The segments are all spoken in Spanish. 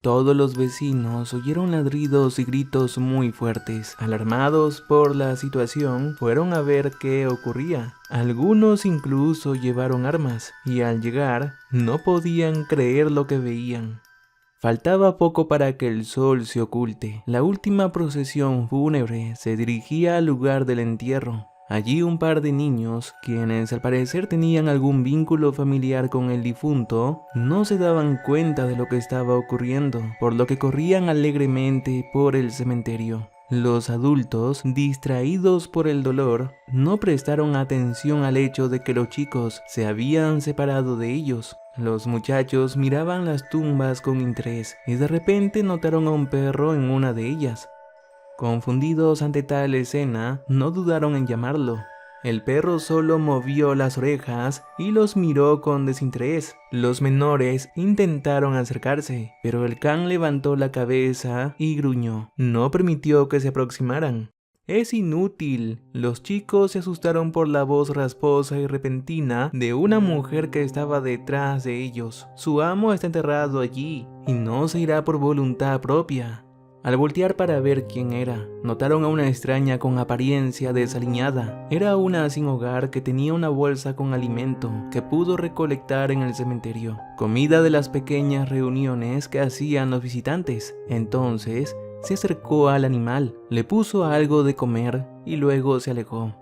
Todos los vecinos oyeron ladridos y gritos muy fuertes. Alarmados por la situación, fueron a ver qué ocurría. Algunos incluso llevaron armas, y al llegar, no podían creer lo que veían. Faltaba poco para que el sol se oculte. La última procesión fúnebre se dirigía al lugar del entierro. Allí un par de niños, quienes al parecer tenían algún vínculo familiar con el difunto, no se daban cuenta de lo que estaba ocurriendo, por lo que corrían alegremente por el cementerio. Los adultos, distraídos por el dolor, no prestaron atención al hecho de que los chicos se habían separado de ellos. Los muchachos miraban las tumbas con interés y de repente notaron a un perro en una de ellas. Confundidos ante tal escena, no dudaron en llamarlo. El perro solo movió las orejas y los miró con desinterés. Los menores intentaron acercarse, pero el can levantó la cabeza y gruñó. No permitió que se aproximaran. «Es inútil». Los chicos se asustaron por la voz rasposa y repentina de una mujer que estaba detrás de ellos. Su amo está enterrado allí y no se irá por voluntad propia. Al voltear para ver quién era, notaron a una extraña con apariencia desaliñada. Era una sin hogar que tenía una bolsa con alimento que pudo recolectar en el cementerio, comida de las pequeñas reuniones que hacían los visitantes. Entonces se acercó al animal, le puso algo de comer y luego se alejó.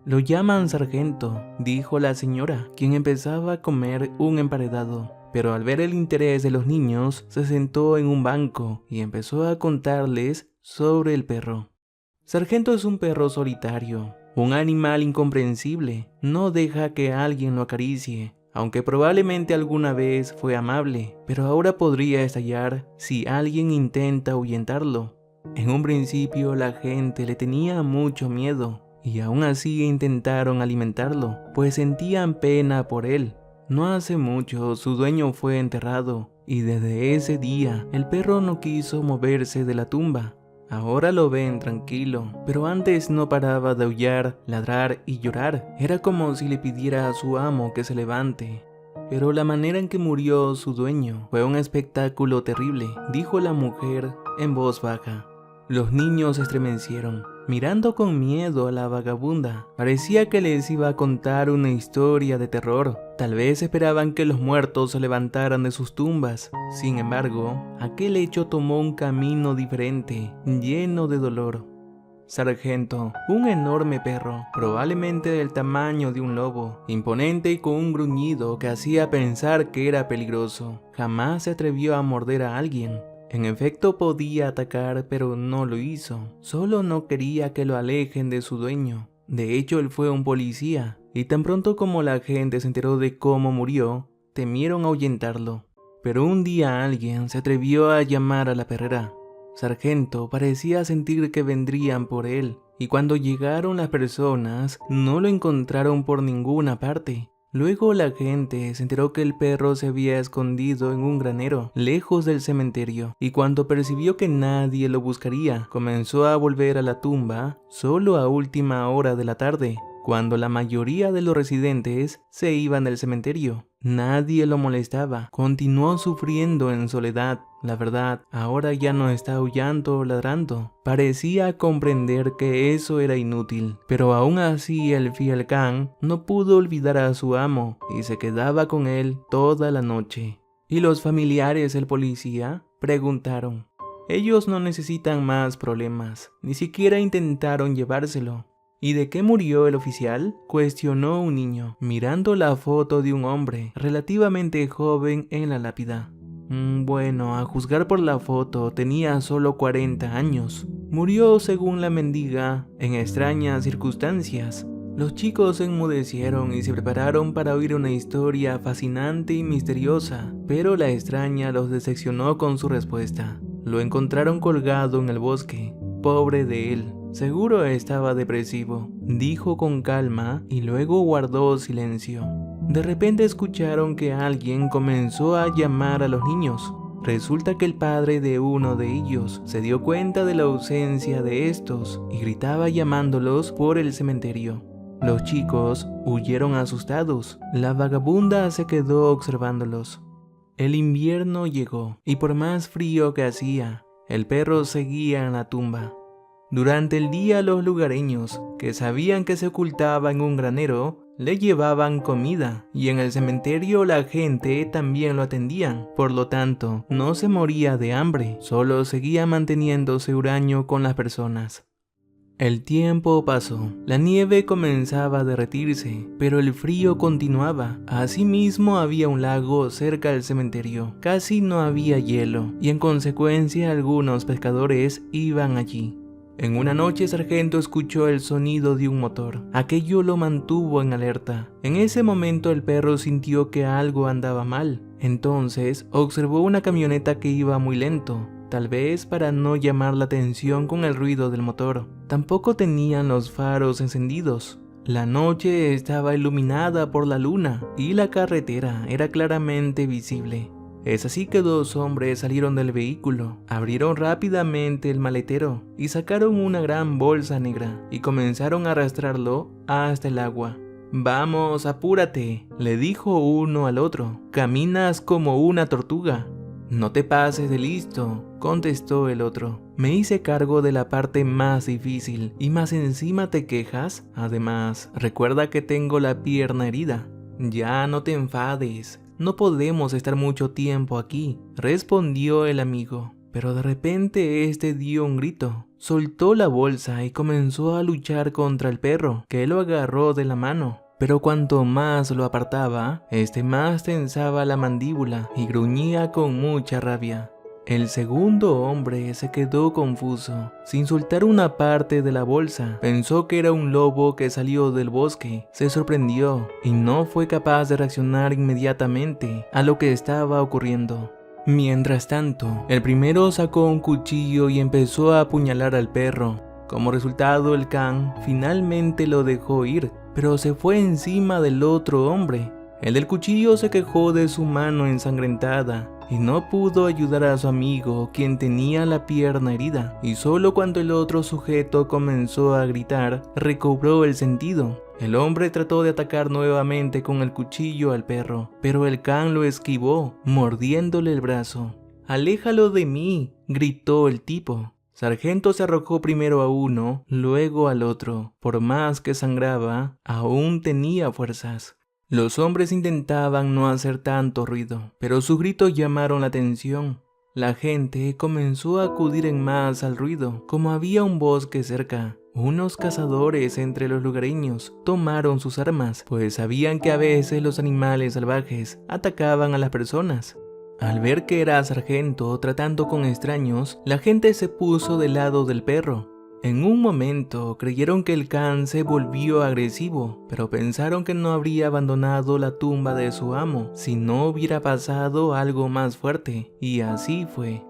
«Lo llaman sargento», dijo la señora, quien empezaba a comer un emparedado. Pero al ver el interés de los niños, se sentó en un banco y empezó a contarles sobre el perro. Sargento es un perro solitario, un animal incomprensible, no deja que alguien lo acaricie, aunque probablemente alguna vez fue amable, pero ahora podría estallar si alguien intenta ahuyentarlo. En un principio la gente le tenía mucho miedo, y aún así intentaron alimentarlo, pues sentían pena por él. No hace mucho su dueño fue enterrado y desde ese día el perro no quiso moverse de la tumba. Ahora lo ven tranquilo, pero antes no paraba de aullar, ladrar y llorar. Era como si le pidiera a su amo que se levante. Pero la manera en que murió su dueño fue un espectáculo terrible, dijo la mujer en voz baja. Los niños se estremecieron, mirando con miedo a la vagabunda. Parecía que les iba a contar una historia de terror. Tal vez esperaban que los muertos se levantaran de sus tumbas. Sin embargo, aquel hecho tomó un camino diferente, lleno de dolor. Sargento, un enorme perro, probablemente del tamaño de un lobo, imponente y con un gruñido que hacía pensar que era peligroso. Jamás se atrevió a morder a alguien. En efecto podía atacar, pero no lo hizo. Solo no quería que lo alejen de su dueño. De hecho, él fue un policía, y tan pronto como la gente se enteró de cómo murió, temieron ahuyentarlo. Pero un día alguien se atrevió a llamar a la perrera. Sargento parecía sentir que vendrían por él, y cuando llegaron las personas, no lo encontraron por ninguna parte. Luego la gente se enteró que el perro se había escondido en un granero, lejos del cementerio, y cuando percibió que nadie lo buscaría, comenzó a volver a la tumba solo a última hora de la tarde, cuando la mayoría de los residentes se iban del cementerio. Nadie lo molestaba, continuó sufriendo en soledad. La verdad, ahora ya no está aullando o ladrando. Parecía comprender que eso era inútil, pero aún así el fiel can no pudo olvidar a su amo y se quedaba con él toda la noche. ¿Y los familiares del policía?, preguntaron. Ellos no necesitan más problemas, ni siquiera intentaron llevárselo. ¿Y de qué murió el oficial?, cuestionó un niño, mirando la foto de un hombre relativamente joven en la lápida. Bueno, a juzgar por la foto, tenía solo 40 años. Murió, según la mendiga, en extrañas circunstancias. Los chicos se enmudecieron y se prepararon para oír una historia fascinante y misteriosa, pero la extraña los decepcionó con su respuesta. Lo encontraron colgado en el bosque. Pobre de él. Seguro estaba depresivo, dijo con calma y luego guardó silencio. De repente escucharon que alguien comenzó a llamar a los niños. Resulta que el padre de uno de ellos se dio cuenta de la ausencia de estos y gritaba llamándolos por el cementerio. Los chicos huyeron asustados. La vagabunda se quedó observándolos. El invierno llegó, y por más frío que hacía, el perro seguía en la tumba. Durante el día los lugareños, que sabían que se ocultaba en un granero, le llevaban comida, y en el cementerio la gente también lo atendían. Por lo tanto, no se moría de hambre, solo seguía manteniéndose huraño con las personas. El tiempo pasó, la nieve comenzaba a derretirse, pero el frío continuaba. Asimismo había un lago cerca del cementerio, casi no había hielo, y en consecuencia algunos pescadores iban allí. En una noche Sargento escuchó el sonido de un motor. Aquello lo mantuvo en alerta. En ese momento el perro sintió que algo andaba mal. Entonces observó una camioneta que iba muy lento, tal vez para no llamar la atención con el ruido del motor. Tampoco tenían los faros encendidos. La noche estaba iluminada por la luna y la carretera era claramente visible. Es así que dos hombres salieron del vehículo, abrieron rápidamente el maletero y sacaron una gran bolsa negra y comenzaron a arrastrarlo hasta el agua. «Vamos, apúrate», le dijo uno al otro, «caminas como una tortuga». «No te pases de listo», contestó el otro. «Me hice cargo de la parte más difícil y más encima te quejas. Además, recuerda que tengo la pierna herida». «Ya no te enfades. No podemos estar mucho tiempo aquí», respondió el amigo. Pero de repente este dio un grito, soltó la bolsa y comenzó a luchar contra el perro, que lo agarró de la mano. Pero cuanto más lo apartaba, este más tensaba la mandíbula y gruñía con mucha rabia. El segundo hombre se quedó confuso. Sin soltar una parte de la bolsa, pensó que era un lobo que salió del bosque. Se sorprendió y no fue capaz de reaccionar inmediatamente a lo que estaba ocurriendo. Mientras tanto, el primero sacó un cuchillo y empezó a apuñalar al perro. Como resultado, el can finalmente lo dejó ir, pero se fue encima del otro hombre. El del cuchillo se quejó de su mano ensangrentada y no pudo ayudar a su amigo, quien tenía la pierna herida, y solo cuando el otro sujeto comenzó a gritar, recobró el sentido. El hombre trató de atacar nuevamente con el cuchillo al perro, pero el can lo esquivó, mordiéndole el brazo. «¡Aléjalo de mí!», gritó el tipo. Sargento se arrojó primero a uno, luego al otro. Por más que sangraba, aún tenía fuerzas. Los hombres intentaban no hacer tanto ruido, pero sus gritos llamaron la atención. La gente comenzó a acudir en masa al ruido. Como había un bosque cerca, unos cazadores entre los lugareños tomaron sus armas, pues sabían que a veces los animales salvajes atacaban a las personas. Al ver que era Sargento tratando con extraños, la gente se puso del lado del perro. En un momento creyeron que el can se volvió agresivo, pero pensaron que no habría abandonado la tumba de su amo si no hubiera pasado algo más fuerte, y así fue.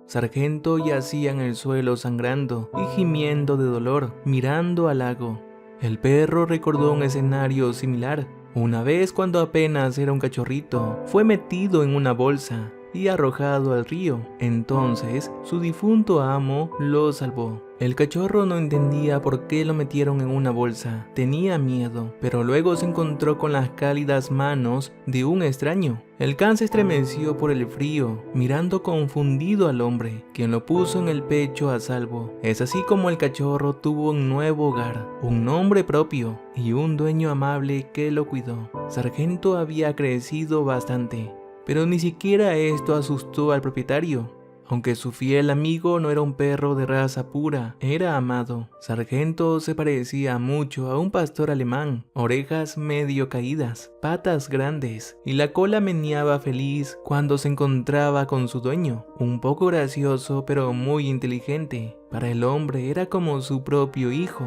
Sargento yacía en el suelo sangrando y gimiendo de dolor, mirando al lago. El perro recordó un escenario similar. Una vez, cuando apenas era un cachorrito, fue metido en una bolsa y arrojado al río. Entonces, su difunto amo lo salvó. El cachorro no entendía por qué lo metieron en una bolsa. Tenía miedo, pero luego se encontró con las cálidas manos de un extraño. El can se estremeció por el frío, mirando confundido al hombre, quien lo puso en el pecho a salvo. Es así como el cachorro tuvo un nuevo hogar, un nombre propio y un dueño amable que lo cuidó. Sargento había crecido bastante, pero ni siquiera esto asustó al propietario. Aunque su fiel amigo no era un perro de raza pura, era amado. Sargento se parecía mucho a un pastor alemán, orejas medio caídas, patas grandes, y la cola meneaba feliz cuando se encontraba con su dueño. Un poco gracioso, pero muy inteligente. Para el hombre era como su propio hijo.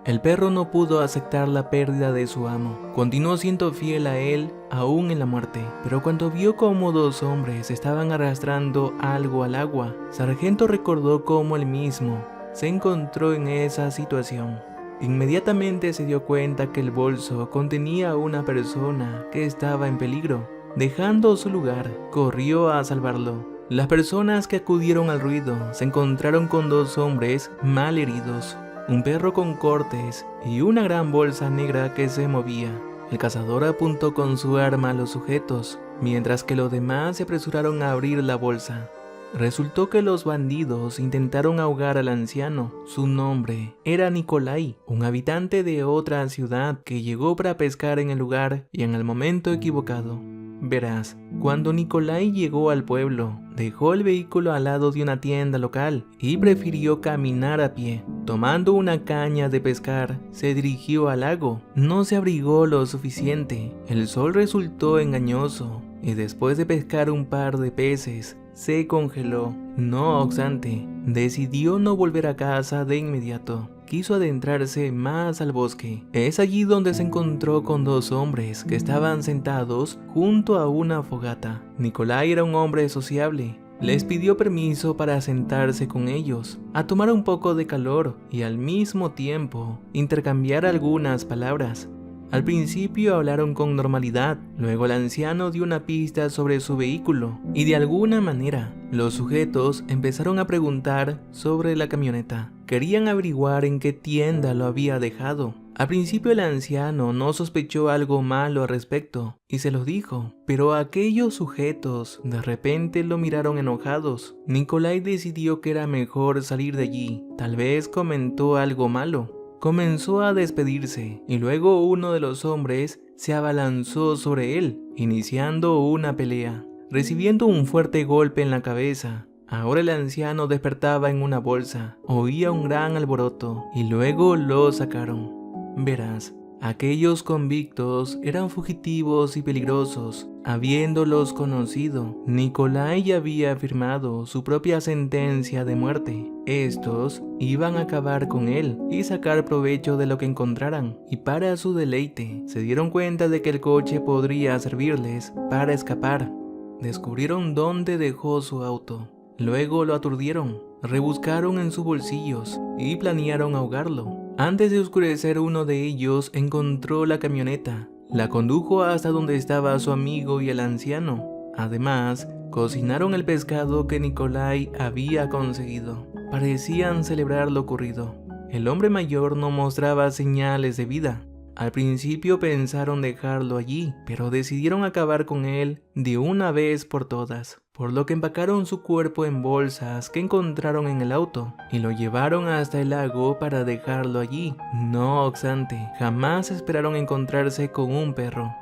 El perro no pudo aceptar la pérdida de su amo. Continuó siendo fiel a él aún en la muerte, pero cuando vio cómo dos hombres estaban arrastrando algo al agua, Sargento recordó cómo él mismo se encontró en esa situación. Inmediatamente se dio cuenta que el bolso contenía a una persona que estaba en peligro. Dejando su lugar, corrió a salvarlo. Las personas que acudieron al ruido se encontraron con dos hombres mal heridos, un perro con cortes y una gran bolsa negra que se movía. El cazador apuntó con su arma a los sujetos, mientras que los demás se apresuraron a abrir la bolsa. Resultó que los bandidos intentaron ahogar al anciano. Su nombre era Nikolai, un habitante de otra ciudad que llegó para pescar en el lugar y en el momento equivocado. Verás, cuando Nikolai llegó al pueblo, dejó el vehículo al lado de una tienda local y prefirió caminar a pie. Tomando una caña de pescar, se dirigió al lago. No se abrigó lo suficiente. El sol resultó engañoso y después de pescar un par de peces, se congeló. No obstante, decidió no volver a casa de inmediato. Quiso adentrarse más al bosque. Es allí donde se encontró con dos hombres que estaban sentados junto a una fogata. Nikolai era un hombre sociable. Les pidió permiso para sentarse con ellos, a tomar un poco de calor y al mismo tiempo intercambiar algunas palabras. Al principio hablaron con normalidad, luego el anciano dio una pista sobre su vehículo y de alguna manera los sujetos empezaron a preguntar sobre la camioneta. Querían averiguar en qué tienda lo había dejado. Al principio el anciano no sospechó algo malo al respecto y se los dijo, pero aquellos sujetos de repente lo miraron enojados. Nikolai decidió que era mejor salir de allí. Tal vez comentó algo malo. Comenzó a despedirse y luego uno de los hombres se abalanzó sobre él, iniciando una pelea, recibiendo un fuerte golpe en la cabeza. Ahora el anciano despertaba en una bolsa, oía un gran alboroto y luego lo sacaron. Verás, aquellos convictos eran fugitivos y peligrosos. Habiéndolos conocido, Nikolai ya había firmado su propia sentencia de muerte. Estos iban a acabar con él y sacar provecho de lo que encontraran, y para su deleite, se dieron cuenta de que el coche podría servirles para escapar. Descubrieron dónde dejó su auto. Luego lo aturdieron, rebuscaron en sus bolsillos y planearon ahogarlo. Antes de oscurecer, uno de ellos encontró la camioneta. La condujo hasta donde estaba su amigo y el anciano. Además, cocinaron el pescado que Nikolai había conseguido. Parecían celebrar lo ocurrido. El hombre mayor no mostraba señales de vida. Al principio pensaron dejarlo allí, pero decidieron acabar con él de una vez por todas, por lo que empacaron su cuerpo en bolsas que encontraron en el auto y lo llevaron hasta el lago para dejarlo allí. No obstante, jamás esperaron encontrarse con un perro.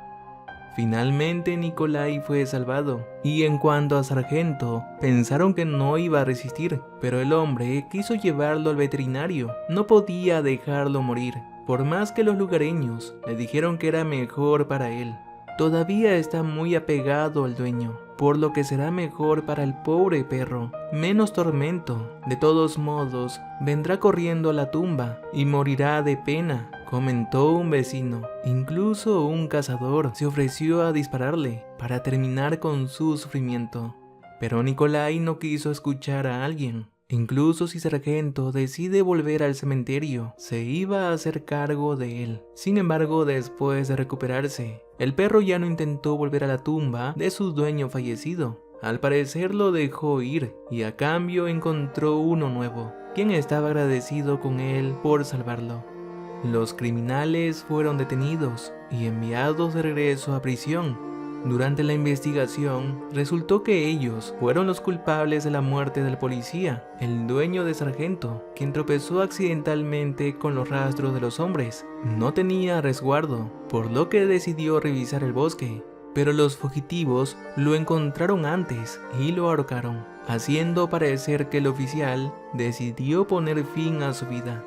Finalmente Nikolai fue salvado, y en cuanto a Sargento, pensaron que no iba a resistir, pero el hombre quiso llevarlo al veterinario. No podía dejarlo morir, por más que los lugareños le dijeron que era mejor para él. Todavía está muy apegado al dueño, por lo que será mejor para el pobre perro. Menos tormento. De todos modos, vendrá corriendo a la tumba y morirá de pena, comentó un vecino. Incluso un cazador se ofreció a dispararle para terminar con su sufrimiento. Pero Nikolai no quiso escuchar a alguien. Incluso si Sargento decide volver al cementerio, se iba a hacer cargo de él. Sin embargo, después de recuperarse, el perro ya no intentó volver a la tumba de su dueño fallecido. Al parecer lo dejó ir y a cambio encontró uno nuevo, quien estaba agradecido con él por salvarlo. Los criminales fueron detenidos y enviados de regreso a prisión. Durante la investigación, resultó que ellos fueron los culpables de la muerte del policía, el dueño de Sargento, quien tropezó accidentalmente con los rastros de los hombres. No tenía resguardo, por lo que decidió revisar el bosque, pero los fugitivos lo encontraron antes y lo ahorcaron, haciendo parecer que el oficial decidió poner fin a su vida.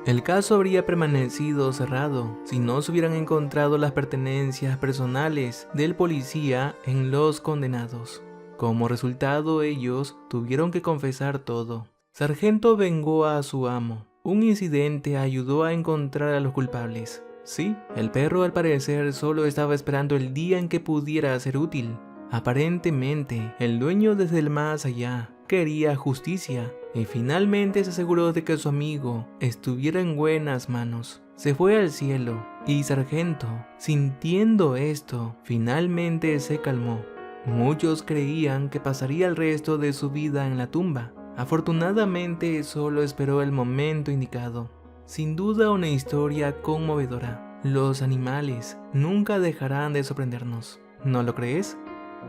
El caso habría permanecido cerrado si no se hubieran encontrado las pertenencias personales del policía en los condenados. Como resultado, ellos tuvieron que confesar todo. Sargento vengó a su amo. Un incidente ayudó a encontrar a los culpables. Sí, el perro al parecer solo estaba esperando el día en que pudiera ser útil. Aparentemente, el dueño desde el más allá quería justicia y finalmente se aseguró de que su amigo estuviera en buenas manos. Se fue al cielo y Sargento, sintiendo esto, finalmente se calmó. Muchos creían que pasaría el resto de su vida en la tumba. Afortunadamente solo esperó el momento indicado. Sin duda una historia conmovedora. Los animales nunca dejarán de sorprendernos. ¿No lo crees?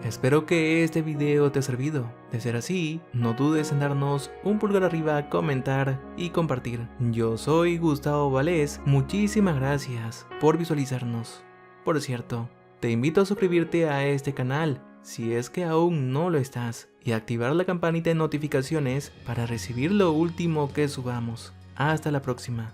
Espero que este video te ha servido. De ser así, no dudes en darnos un pulgar arriba, comentar y compartir. Yo soy Gustavo Valdés, muchísimas gracias por visualizarnos. Por cierto, te invito a suscribirte a este canal si es que aún no lo estás y activar la campanita de notificaciones para recibir lo último que subamos. Hasta la próxima.